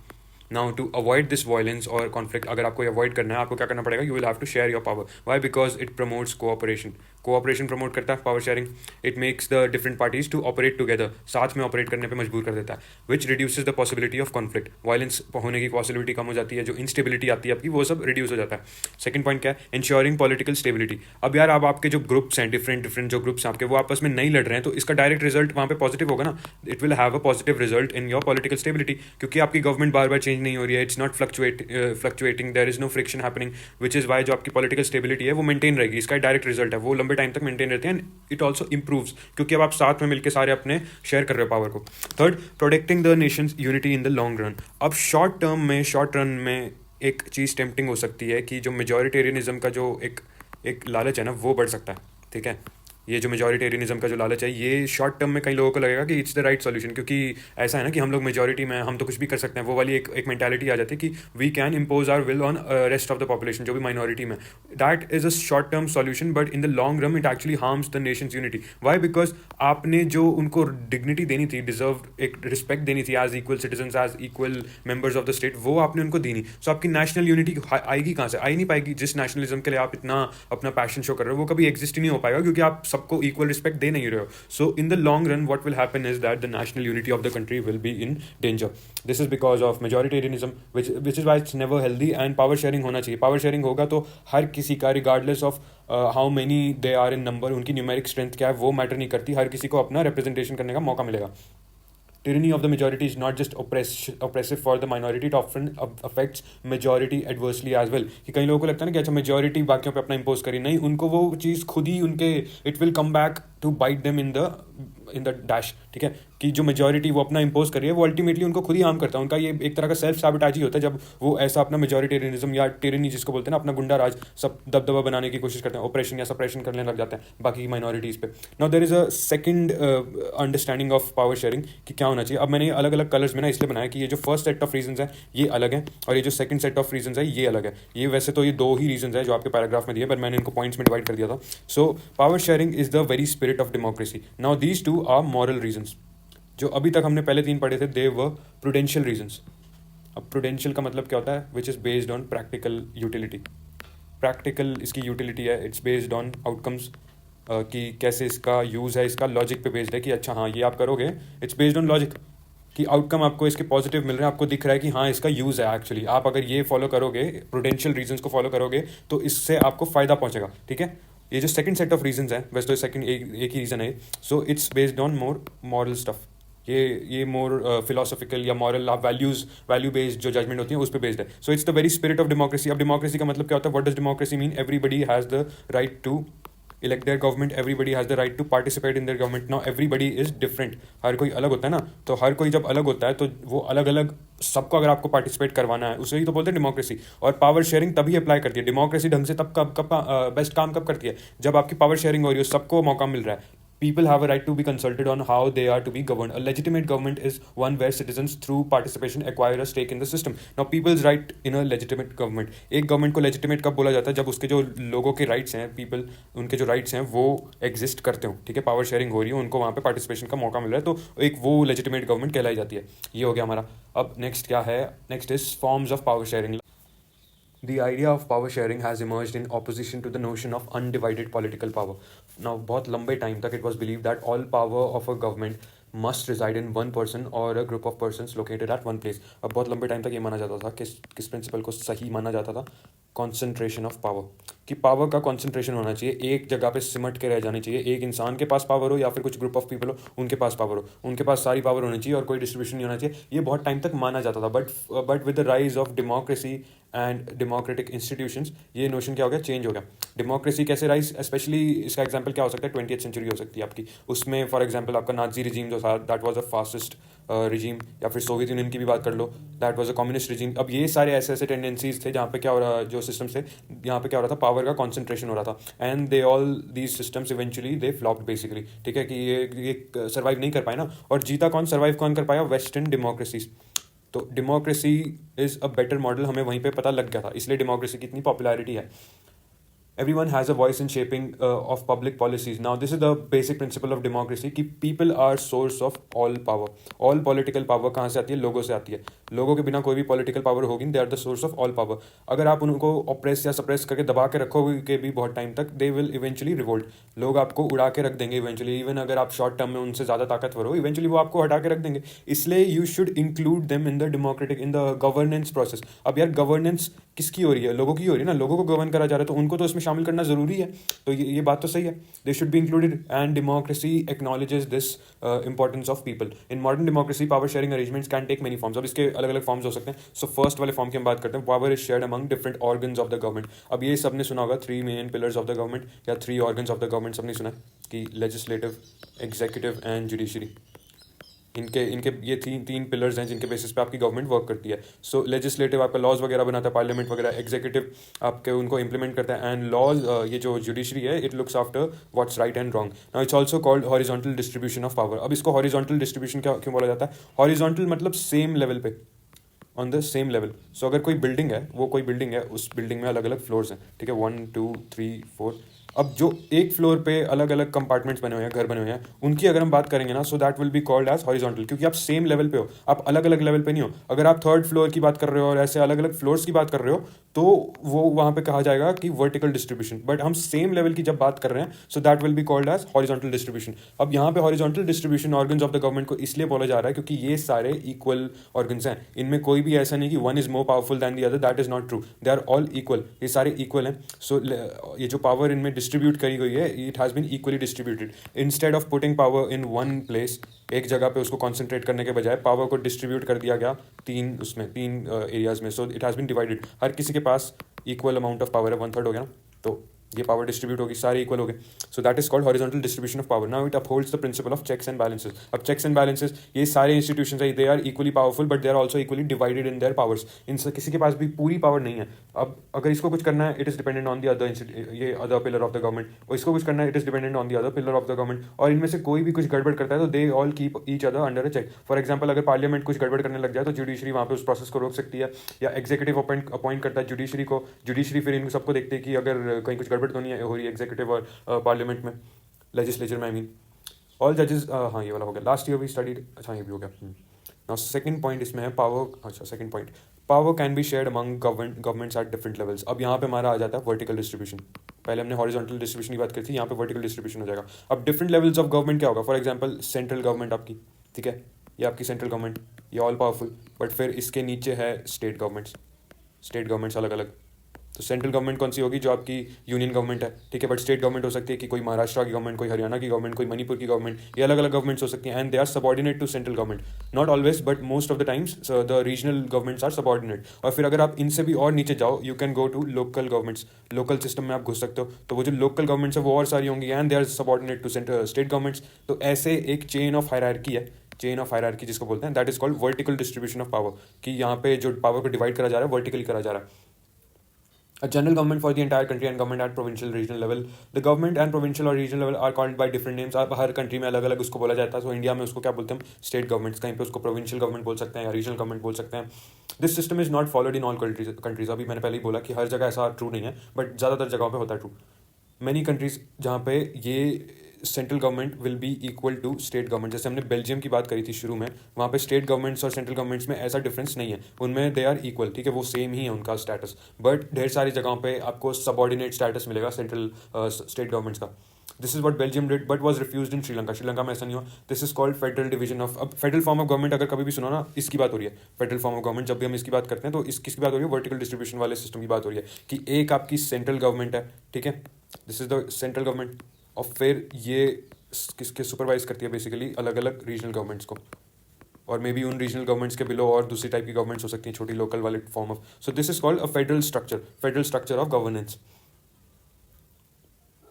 Now to avoid this violence और कॉन्फ्लिक्ट, अगर आपको अवॉइड करना है, आपको क्या करना पड़ेगा? You will have to share your power. Why? Because it promotes cooperation. Cooperation promote करता है power sharing. It makes the different parties to operate together, साथ में ऑपरेट करने पे मजबूर कर देता है, which reduces the possibility of conflict. Violence होने की पॉसिबिलिटी कम हो जाती है, जो इंस्टेबिलिटी आती है आपकी, वो सब रिड्यूस हो जाता है। सेकंड पॉइंट क्या है? Ensuring political stability. अब यार, अब आपके जो ग्रुप्स हैं, डिफरेंट जो ग्रुप्स हैं आपके, वो आपस में नहीं लड़ रहे हैं, तो इसका डायरेक्ट रिजल्ट वहाँ पे पॉजिटिव होगा ना। It will have a positive result in your political stability, क्योंकि आपकी गवर्नमेंट बार बार चेंज नहीं हो रही है, it's not fluctuating, there is no friction happening, which is why जो आपकी पॉलिटिकल स्टेबिलिटी है वो मेंटेन रहेगी। इसका डायरेक्ट रिजल्ट है, वो लंबे टाइम तक मेंटेन रहते हैं। इट ऑल्सो इंप्रूव्स, क्योंकि अब आप साथ में मिलकर सारे अपने शेयर कर रहे हो पावर को। Third, protecting the nation's unity in the long run. अब शॉर्ट रन में एक चीज़ टेम्पटिंग हो सकती है कि जो मेजॉरिटेरियनिज्म का जो एक लालच है ना, वो बढ़ सकता है। ठीक है, ये जो मेजॉरिटेरियनिज्म का जो लालच है, ये शॉर्ट टर्म में कई लोगों को लगेगा कि इट्स द राइट सॉल्यूशन, क्योंकि ऐसा है ना कि हम लोग मेजॉरिटी में, हम तो कुछ भी कर सकते हैं, वो वाली एक मेंटालिटी आ जाती है कि we can impose our will on rest of the population, जो भी माइनॉरिटी में। That is a short term solution, but in the long run it actually harms the nation's unity. Why? Because आपने जो उनको dignity देनी थी, deserve एक respect देनी थी as equal citizens, as equal members of the state, वो आपने उनको दी नहीं। सो आपकी नेशनल यूनिटी आएगी कहाँ से? आई नहीं पाएगी। जिस नेशनलिज्म के लिए आप इतना अपना पैशन शो कर रहे हो, वो कभी एग्जिस्ट ही नहीं हो पाएगा, क्योंकि आप सबको इक्वल रिस्पेक्ट दे नहीं रहे हो। So in the long run what will happen is that the national unity of the country will be in danger. This is because of majoritarianism, which is why it's never healthy. And power sharing होना चाहिए। Power sharing होगा तो हर किसी का, regardless of how many they are in number, उनकी numeric strength क्या है वो मैटर नहीं करती, हर किसी को अपना रिप्रेजेंटेशन करने का मौका मिलेगा। tyranny of the majority is not just oppressive for the minority, it often affects majority adversely as well. कि कई लोगों को लगता है ना कि अच्छा majority बाकियों पे अपना impose करी, नहीं, उनको वो चीज़ खुद ही उनके it will come back to bite them in the dash, ठीक है, कि जो मेजॉरिटी वो अपना इम्पोज कर रही है वो अल्टीमेटली उनको खुद ही हार्म करता है. उनका ये एक तरह का सेल्फ सैबोटाज ही होता है जब वो ऐसा अपना मेजॉरिटेरियनिज्म या टिरनी जिसको बोलते हैं ना, अपना गुंडा राज, सब दबदबा बनाने की कोशिश करते हैं, ऑपरेशन या सप्रेशन करने लग जाते हैं बाकी माइनॉरिटीज़ पे. Now there is a second understanding of power sharing कि क्या होना चाहिए. अब मैंने अलग अलग कलर्स में ना इसलिए बनाया कि ये जो फर्स्ट सेट ऑफ रीजंस है ये अलग है और ये जो सेकंड सेट ऑफ रीजंस है ये अलग है. ये वैसे तो ये दो ही रीजंस है जो आपके पैराग्राफ में दिए, पर मैंने इनको पॉइंट्स में डिवाइड कर दिया था. So power sharing is the very spirit of democracy. Now these two are moral reasons. जो अभी तक हमने पहले तीन पढ़े थे दे वर प्रूडेंशियल रीजंस. अब प्रूडेंशियल का मतलब क्या होता है? Which is based on practical utility. Practical इसकी यूटिलिटी है, इट्स बेस्ड ऑन आउटकम्स, कि कैसे इसका यूज़ है, इसका लॉजिक पे बेस्ड है कि अच्छा हाँ ये आप करोगे, इट्स बेस्ड ऑन लॉजिक कि आउटकम आपको इसके पॉजिटिव मिल रहे हैं, आपको दिख रहा है कि हाँ इसका यूज़ है एक्चुअली. आप अगर ये फॉलो करोगे, प्रूडेंशियल रीजंस को फॉलो करोगे तो इससे आपको फ़ायदा पहुँचेगा. ठीक है, ये जो सेकंड सेट ऑफ रीजंस है, वैसे तो सेकंड एक ही रीज़न है, so it's based on more moral stuff. ये मोर फिलोसफिकल या मॉरल वैल्यू बेस्ड जो जजमेंट होती है उस पर बेस्ड है. So it's the very spirit of democracy. अब डेमोक्रेसी का मतलब क्या होता है? What does democracy mean? Everybody has the right to elect their government, everybody has the right to participate in their government. Now everybody is different. हर कोई अलग होता है ना, तो हर कोई जब अलग होता है तो वो अलग अलग सबको अगर आपको पार्टिसिपेट करवाना है, उसे ही तो बोलते हैं डेमोक्रेसी. और पावर शेयरिंग तभी अप्लाई करती है डेमोक्रेसी ढंग से. तब कब बेस्ट काम कब करती है? जब आपकी पावर शेयरिंग हो रही हो, सबको मौका मिल रहा है. People have a right to be consulted on how they are to be governed. A legitimate government is one where citizens through participation acquire a stake in the system. Now people's right in a legitimate government. एक government को legitimate कब बोला जाता है? जब उसके जो लोगों के rights हैं, people उनके जो rights हैं वो exist करते हो. ठीक है, पावर शेयरिंग हो रही है, उनको वहाँ पे पार्टिसिपेशन का मौका मिल रहा है, तो एक वो legitimate government कहलाई जाती है. ये हो गया हमारा. अब नेक्स्ट क्या है? Next is forms of power sharing. The idea of power sharing has emerged in opposition to the notion of undivided political power. Now, बहुत लंबे टाइम तक it was believed that all power of a government must reside in one person or a group of persons located at one place. अब बहुत लंबे time तक ये माना जाता था, किस प्रिंसिपल को सही माना जाता था? Concentration of power. कि पावर का कॉन्सेंट्रेशन होना चाहिए, एक जगह पे सिमट के रह जानी चाहिए. एक इंसान के पास पावर हो या फिर कुछ ग्रुप ऑफ पीपल हो उनके पास पावर हो, उनके पास सारी पावर होनी चाहिए और कोई डिस्ट्रीब्यूशन नहीं होना चाहिए. ये बहुत टाइम तक माना जाता था. But with the rise of democracy and democratic institutions ये नोशन क्या हो गया? चेंज हो गया. डेमोक्रेसी कैसे राइज? स्पेशली इसका एग्जांपल क्या हो सकता है? 20th सेंचुरी हो सकती है आपकी. उसमें फॉर एग्जांपल आपका नाजी रिजीम जो था, that was a fascist regime. या फिर सोवियत यूनियन की भी बात कर लो, that was a communist regime. अब ये सारे ऐसे टेंडेंसीज थे जहाँ पे क्या हो रहा, जो सिस्टम्स थे यहाँ पे क्या हो रहा था? पावर का कॉन्सेंट्रेशन हो रहा था. And they all these systems eventually they flopped basically. ठीक है, कि ये सर्वाइव नहीं कर पाए ना. और जीता कौन? सर्वाइव कौन कर पाया? Western democracies. तो democracy is a better model, हमें वहीं पे पता लग गया था, इसलिए डेमोक्रेसी की इतनी पॉपुलैरिटी है. Everyone has a voice in shaping of public policies. Now, this is the basic principle of democracy कि people are source of all power. All political power कहाँ से आती है? लोगों से आती है. लोगों के बिना कोई भी political power होगी, they are the source of all power. अगर आप उनको oppress या suppress करके दबा के रखोगे भी बहुत टाइम तक, they will eventually revolt. लोग आपको उड़ा के रख देंगे eventually. Even अगर आप short term में उनसे ज़्यादा ताकतवर हो, eventually वो आपको हटा के रख देंगे. इसलिए you should include them in the governance process. अब यार governance किसकी हो रही है? लोगों की हो रही है ना. लोगों को गवर्न करा जा रहा है तो उनको तो इसमें शामिल करना जरूरी है. तो ये बात तो सही है. They should be included and democracy acknowledges this importance of people. In modern democracy power sharing arrangements can take many forms. अब इसके अलग अलग फॉर्म्स हो सकते हैं. सो फर्स्ट वाले फॉर्म की हम बात करते हैं. Power is shared among different organs of the government. अब ये सबने सुना होगा 3 main pillars of the government या 3 ऑर्गन्स ऑफ द गवर्नमेंट. सबने सुना कि लेजिस्लेटिव, एग्जीक्यूटिव एंड जुडिशरी. इनके ये तीन पिलर्स हैं जिनके बेसिस पे आपकी गवर्नमेंट वर्क करती है. सो लेजिस्लेटिव आपका लॉज वगैरह बनाता है, पार्लियामेंट वगैरह. एग्जीक्यूटिव आपके उनको इंप्लीमेंट करता है. एंड लॉज, ये जो जुडिशरी है, it looks after what's right and wrong. Now it's also called horizontal distribution of power. अब इसको हॉरिजॉन्टल डिस्ट्रीब्यूशन क्यों बोला जाता है? हॉरिजॉन्टल मतलब सेम लेवल पे, ऑन द सेम लेवल. सो अगर कोई बिल्डिंग है, वो कोई बिल्डिंग है, उस बिल्डिंग में अलग अलग फ्लोर्स हैं. ठीक है, 1 2 3 4. अब जो एक फ्लोर पे अलग अलग कंपार्टमेंट्स बने हुए हैं, घर बने हुए हैं, उनकी अगर हम बात करेंगे ना, so that will be called as horizontal. क्योंकि आप सेम लेवल पे हो, आप अलग अलग लेवल पे नहीं हो. अगर आप थर्ड फ्लोर की बात कर रहे हो और ऐसे अलग अलग फ्लोर्स की बात कर रहे हो, तो वो वहाँ पे कहा जाएगा कि वर्टिकल डिस्ट्रीब्यूशन. बट हम सेम लेवल की जब बात कर रहे हैं, so that will be called as horizontal distribution. अब यहाँ पे horizontal distribution organs of the government को इसलिए बोला जा रहा है क्योंकि ये सारे इक्वल ऑर्गन्स हैं. इनमें कोई भी ऐसा नहीं कि one is more powerful than the other. That is not true. They are all equal. ये सारे इक्वल हैं. सो ये जो पावर इनमें डिस्ट्रीब्यूट करी गई है, it has been equally distributed. Instead of putting power in one place, एक जगह पे उसको कॉन्सेंट्रेट करने के बजाय पावर को डिस्ट्रीब्यूट कर दिया गया तीन एरियाज़ में। So it has been divided, हर किसी के पास इक्वल अमाउंट ऑफ पावर है, 1/3 हो गया ना, तो ये पावर डिस्ट्रीब्यूट होगी, सारे इक्वल हो गए। So that is called horizontal distribution of power. Now it upholds the principle of checks and balances. अब चेक्स एंड बैलेंसेस, ये सारे इंस्टीट्यूशंस है, they are equally powerful but they are also equally divided in their powers. इनसे किसी के पास भी पूरी power नहीं है। अब अगर इसको कुछ करना है, it is dependent on the ये other pillar of the government, और इसको कुछ करना है, it is dependent on the other pillar of the government. और इनमें से कोई भी कुछ गड़बड़ करता है तो they all keep each other under a check. For example, अगर पार्लियामेंट कुछ गड़बड़ करने लग जाए तो जुडिशरी वहाँ पे उस प्रोसेस को रोक सकती है, या एग्जीक्यूटिव अपॉइंट करता है जुडिशरी को, जुडिशरी फिर इन सबको देखते हैं कि अगर कहीं कुछ गड़बड़ तो नहीं हो रही एग्जीक्यूटिव और पार्लियामेंट में, लेजिस्लेचर में, आई मीन ऑल जजेस। हाँ, ये वाला हो गया। लास्ट ईयर भी स्टडीड, अच्छा ये भी हो गया। नाउ सेकंड पॉइंट इसमें है पावर। अच्छा, second point, power can be shared among governments at different levels. अब यहाँ पे हमारा आ जाता है वर्टिकल डिस्ट्रीब्यूशन। पहले हमने हॉरिजॉन्टल डिस्ट्रीब्यूशन की बात करी थी, यहाँ पे वर्टिकल डिस्ट्रीब्यूशन हो जाएगा। अब डिफरेंट लेवल्स ऑफ गवर्नमेंट क्या होगा? फॉर एग्जाम्पल, सेंट्रल गवर्नमेंट आपकी, ठीक है, ये आपकी सेंट्रल गवर्नमेंट, ये ऑल पावरफुल, बट फिर इसके नीचे है स्टेट गवर्नमेंट्स अलग अलग। तो सेंट्रल गवर्नमेंट कौन सी होगी? जो आपकी यूनियन गवर्नमेंट है, ठीक है, बट स्टेट गवर्नमेंट हो सकती है कि कोई महाराष्ट्र की गवर्नमेंट, कोई हरियाणा की गवर्नमेंट, कोई मणिपुर की गवर्नमेंट, ये अलग अलग गवर्नमेंट्स हो सकती हैं, and they are subordinate to central government. Not always but most of the times the regional governments are subordinate. और फिर अगर आप इनसे भी और नीचे जाओ, you can go to local governments, local system में आप घुस सकते हो, तो वो जो लोकल गवर्नमेंट्स है वो और सारी होंगी, and they are subordinate to state governments. तो ऐसे एक चेन ऑफ हायरार्की है, चेन ऑफ हायरार्की जिसको बोलते हैं, that is called vertical distribution of power, कि यहाँ पे जो पावर को डिवाइड करा जा रहा है वर्टिकली करा जा रहा है। A general government for the entire country and government at provincial regional level. The government and provincial और regional level are called by different names. अब हर कंट्री में अलग अलग उसको बोला जाता है। सो इंडिया में उसको क्या बोलते हैं? State governments. कहीं पे उसको प्रोविंशियल गवर्नमेंट बोल सकते हैं या रीजनल गवर्नमेंट बोल सकते हैं। This system is not followed in all countries. अभी मैंने पहले ही बोला कि हर जगह ऐसा ट्रू नहीं है, बट ज़्यादातर जगहों पे होता है ट्रू। मैनी कंट्रीज जहाँ पे ये central government will be equal to state government, जैसे हमने बेल्जियम की बात करी थी शुरू में, वहाँ पे स्टेट गवर्नमेंट्स और सेंट्रल गवर्नमेंट्स में ऐसा डिफरेंस नहीं है, उनमें दे आर इक्वल, ठीक है, वो सेम ही है उनका स्टेटस। बट ढेर सारी जगहों पे आपको सबॉर्डिनेट स्टेटस मिलेगा सेंट्रल स्टेट गवर्नमेंट्स का। This is what Belgium did but was refuge in Sri Lanka. Sri Lanka में ऐसा नहीं हुआ। This is called federal division of. अब फेडरल फॉर्म ऑफ गवर्नमेंट अगर कभी भी सुनो ना, इसकी बात हो रही है। फेडरल फॉर्म ऑफ गवर्नमेंट जब भी हम इसकी बात करते हैं तो किसकी बात हो रही है? वर्टिकल डिस्ट्रीब्यूशन वाले सिस्टम की बात हो रही है, कि एक आपकी सेंट्रल गवर्नमेंट है, ठीक है, this is the central government, और फिर ये किसके सुपरवाइज करती है बेसिकली अलग अलग रीजनल गवर्नमेंट्स को, और मे बी उन रीजनल गवर्नमेंट्स के बिलो और दूसरी टाइप की गवर्नमेंट्स हो सकती हैं, छोटी लोकल वाले form of. So this is called a federal structure of governance.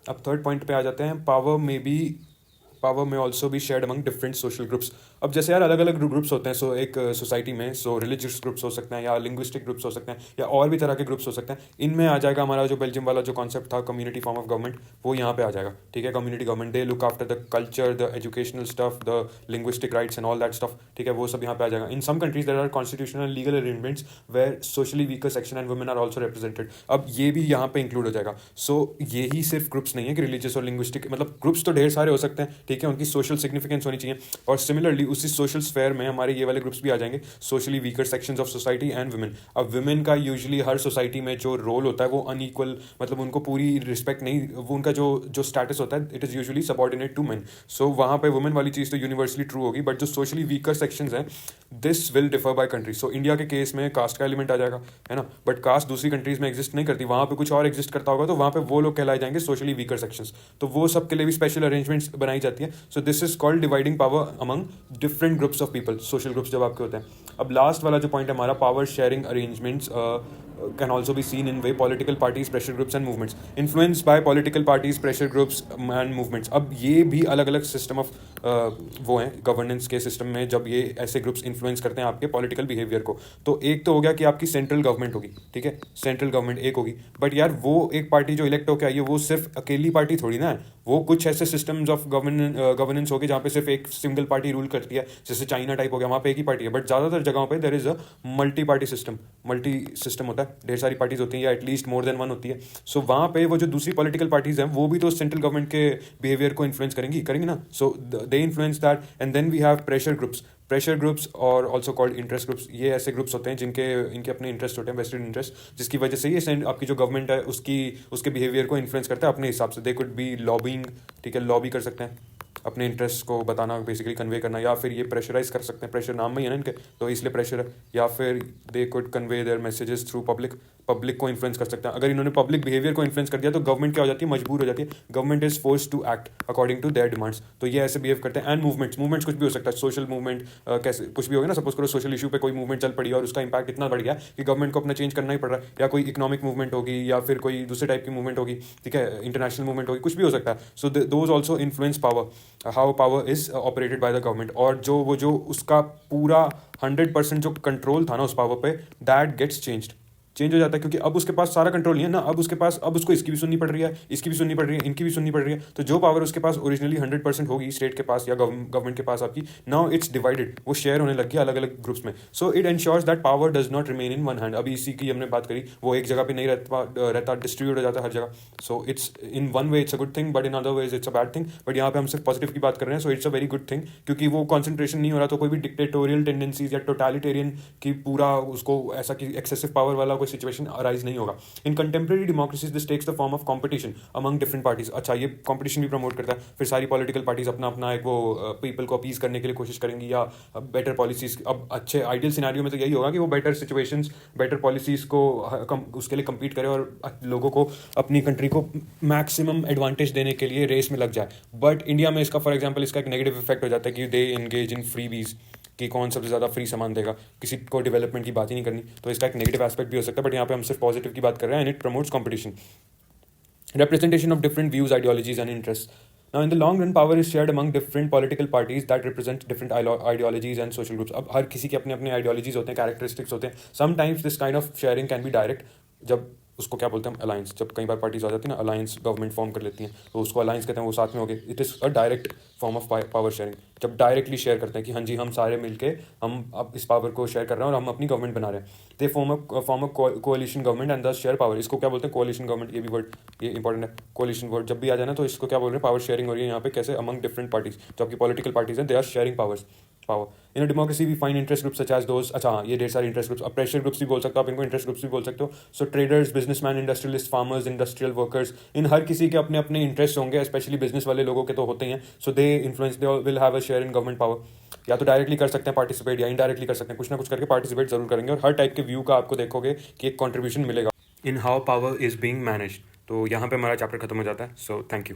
अब थर्ड पॉइंट पे आ जाते हैं, पावर में ऑल्सो भी shared among different social groups. अब जैसे यार अलग अलग ग्रुप्स होते हैं, सो एक सोसाइटी में, सो रिलीजियस ग्रुप्स हो सकते हैं, या लिंग्विस्टिक ग्रुप्स हो सकते हैं, या और भी तरह के ग्रुप्स हो सकते हैं। इनमें आ जाएगा हमारा जो बेल्जियम वाला जो कॉन्सेप्ट था कम्युनिटी फॉर्म ऑफ गवर्नमेंट, वो यहाँ पे आ जाएगा, ठीक है। Community government, they look after the culture, the educational stuff, the linguistic rights and all that stuff, ठीक है, वो सब यहाँ पे आ जाएगा। In some countries there are constitutional legal arrangements where socially weaker section and women are also represented. अब ये भी यहाँ पे इंक्लूड हो जाएगा। सो यही सिर्फ ग्रुप्स नहीं है कि रिलीजियस और लिंग्विस्टिक, मतलब ग्रुप्स तो ढेर सारे हो सकते हैं, ठीक है, उनकी सोशल सिग्निफिकेंस होनी चाहिए। और सिमिलरली उसी सोशल स्फेयर में हमारे ये वाले ग्रुप्स भी आ जाएंगे, socially weaker sections of society and women. अब वुमेन का यूजुअली हर सोसाइटी में जो रोल होता है वो अनइक्वल, मतलब उनको पूरी रिस्पेक्ट नहीं, वो उनका जो स्टेटस होता है it is usually subordinate to men. So वहाँ पे वुमेन वाली चीज़ तो यूनिवर्सली ट्रू होगी, बट जो सोशली वीकर सेक्शंस हैं this will differ by country. So India के केस में कास्ट का एलिमेंट आ जाएगा, है ना, बट कास्ट दूसरी कंट्रीज में एग्जिस्ट नहीं करती, वहाँ पे कुछ और एग्जिस्ट करता होगा, तो वहाँ पे वो लोग कहलाए जाएंगे सोशली वीकर सेक्शंस। तो वो सब के लिए भी स्पेशल अरेंजमेंट्स बनाई जाती है। सो this is called dividing power among different groups of people, social groups जब आपके होते हैं। अब लास्ट वाला जो पॉइंट है हमारा, power sharing arrangements can also be seen in way political parties, pressure groups and movements, influenced by political parties, pressure groups and movements। अब ये भी अलग अलग सिस्टम ऑफ वो हैं गवर्नेंस के सिस्टम में, जब ये ऐसे ग्रुप्स इन्फ्लुएंस करते हैं आपके पॉलिटिकल बिहेवियर को। तो एक तो हो गया कि आपकी सेंट्रल गवर्नमेंट होगी, ठीक है, सेंट्रल गवर्नमेंट एक होगी, बट यार वो एक पार्टी जो इलेक्ट होकर आई है वो सिर्फ अकेली पार्टी थोड़ी ना है, वो कुछ ऐसे सिस्टम्स ऑफ गवर्नेंस हो गए जहाँ पे सिर्फ एक सिंगल पार्टी रूल करती है, जैसे चाइना टाइप हो गया, वहाँ पे एक ही पार्टी है। बट ज़्यादातर जगहों पे there is a multi party system होता है, ढेर सारी पार्टीज होती हैं या एटलीस्ट मोर देन वन होती है। सो वहाँ पे वो जो दूसरी पॉलिटिकल पार्टीज हैं वो भी तो सेंट्रल गवर्नमेंट के बिहेवियर को इन्फ्लुएंस करेंगी ना। So they influence that, and then we have pressure groups और ऑल्सो कॉल्ड इंटरेस्ट ग्रुप्स। ये ऐसे ग्रुप्स होते हैं इनके अपने इंटरेस्ट होते हैं, वेस्टेड इंटरेस्ट, जिसकी वजह से ये आपकी जो गवर्नमेंट है उसके बिहेवियर को इन्फ्लुएंस करता है अपने हिसाब से। दे कुड बी लॉबिंग, ठीक है, लॉबी कर सकते हैं, अपने इंटरेस्ट को बताना, बेसिकली कन्वे करना, या फिर ये प्रेशराइज कर सकते हैं, प्रेशर नाम में ही है ना इनके, तो इसलिए प्रेशर है, या फिर they could convey there messages through public, public को इन्फ्लुएंस कर सकते हैं। अगर इन्होंने पब्लिक बिहेवियर को इन्फ्लुएंस कर दिया तो गवर्नमेंट क्या हो जाती है, मजबूर हो जाती है, government is force to act according to their demands. तो ये ऐसे बिहेव करते हैं। एंड मूवमेंट्स कुछ भी हो सकता है, सोशल मूवमेंट कैसे कुछ भी होगा ना, सपोज करो सोशल इशू पे कोई मूवमेंट चल पड़ी और उसका इंपैक्ट इतना बढ़ गया कि गवर्नमेंट को अपना चेंज करना ही पड़ रहा है, या कोई इकोनॉमिक मूवमेंट होगी या फिर कोई दूसरे टाइप की मूवमेंट होगी, ठीक है, इंटरनेशनल मूवमेंट होगी, कुछ भी हो सकता है। So those also influence power, how power is operated by the government. और जो उसका पूरा 100% जो कंट्रोल था ना उस पावर पे, दैट गेट्स चेंज हो जाता है, क्योंकि अब उसके पास सारा कंट्रोल नहीं है ना, अब उसके पास, अब उसको इसकी भी सुननी पड़ रही है, इसकी भी सुननी पड़ रही है, इनकी भी सुननी पड़ रही है। तो जो पावर उसके पास ओरिजिनली 100% होगी स्टेट के पास या गवर्नमेंट के पास आपकी, नाउ इट्स डिवाइडेड, वो शेयर होने लग गया अलग अलग ग्रुप्स में। So it ensures that power does not remain in one hand. अभी इसी की हमने बात करी, वो एक जगह पे नहीं रहता, डिस्ट्रीब्यूट हो जाता है हर जगह। So it's in one way it's a good thing, but in other ways it's a bad thing. But यहाँ पे हम सिर्फ पॉजिटिव की बात कर रहे हैं, so it's a very good thing, क्योंकि वो कॉन्सेंट्रेशन नहीं हो रहा, तो कोई भी डिक्टेटोरियल टेंडेंसीज या टोटलिटेरियन की पूरा उसको ऐसा कि एक्सेसिव पावर वाला कोई सिचुएशन अराइज नहीं होगा। In contemporary democracies this takes the form of competition among different parties. अच्छा, ये कंपटीशन भी प्रमोट करता है, फिर सारी पॉलिटिकल पार्टीज अपना अपना एक वो पीपल को अपीज करने के लिए कोशिश करेंगी, या बेटर पॉलिसीज। अब अच्छे आइडियल सिनेरियो में तो यही होगा कि वो बेटर सिचुएशंस, बेटर पॉलिसीज को उसके लिए compete करे और लोगों को, अपनी कंट्री को मैक्सिमम एडवांटेज देने के लिए रेस में लग जाए। बट इंडिया में इसका फॉर एग्जाम्पल इसका एक नेगेटिव इफेक्ट हो जाता है कि दे एंगेज इन फ्रीबीज, कि कौन सबसे ज़्यादा फ्री सामान देगा, किसी को डेवलपमेंट की बात ही नहीं करनी। तो इसका एक नेगेटिव एस्पेक्ट भी हो सकता है, बट यहाँ पे हम सिर्फ पॉजिटिव की बात कर रहे हैं। And it promotes competition, representation of different views, ideologies, and interests. Now, in the long run, power is shared among different political parties that represent different ideologies and social groups. अब हर किसी के अपने अपने ideologies होते हैं, characteristics होते हैं. Sometimes this kind of sharing can be direct. जब उसको क्या बोलते हैं हम, अलायंस, जब कई बार पार्टीज आ जाती है ना, अलायंस गवर्नमेंट फॉर्म कर लेती हैं, तो उसको अलायंस कहते हैं, वो साथ में हो गए। It is a direct form of power sharing, जब डायरेक्टली शेयर करते हैं कि हाँ जी, हम सारे मिलके हम अब इस पावर को शेयर कर रहे हैं और हम अपनी गवर्नमेंट बना रहे हैं। They form a कोalition government and दस शेयर पावर। इसको क्या बोलते हैं, कोalition गवर्नमेंट। ये भी वर्ड, ये इंपॉर्टेंट है, कोalition वर्ड जब भी आ जाए ना, तो इसको क्या बोल रहे हैं, पावर शेयरिंग हो रही है यहाँ पे। कैसे, अमंग डिफरेंट पार्टीज, जो आपकी पॉलिटिकल पार्टीज हैं, they are sharing power. In democracy we find interest groups such as those. अच्छा हाँ, ये ढेर सारे इंटरेस्ट ग्रुप्स, अब प्रेशर ग्रुप्स भी बोल सकते हो आप इनको, इंटरेस्ट ग्रुप्स भी बोल सकते हो। So traders, businessman, industrialist, farmers, industrial workers, इन हर किसी के अपने अपने इंटरेस्ट होंगे, स्पेशली बिजनेस वाले लोगों के तो होते ही हैं। So they influence, they will have a share in government power. या तो डायरेक्टली कर सकते हैं पार्टिसिपेट, या इनडायरेक्टली कर सकते हैं, कुछ ना कुछ करके पार्टिसिपेट जरूर करेंगे। और हर टाइप के व्यू का आपको देखोगे कि एक कॉन्ट्रीब्यूशन मिलेगा in how power is being managed. तो यहाँ पे हमारा चैप्टर खत्म हो जाता है। So thank you.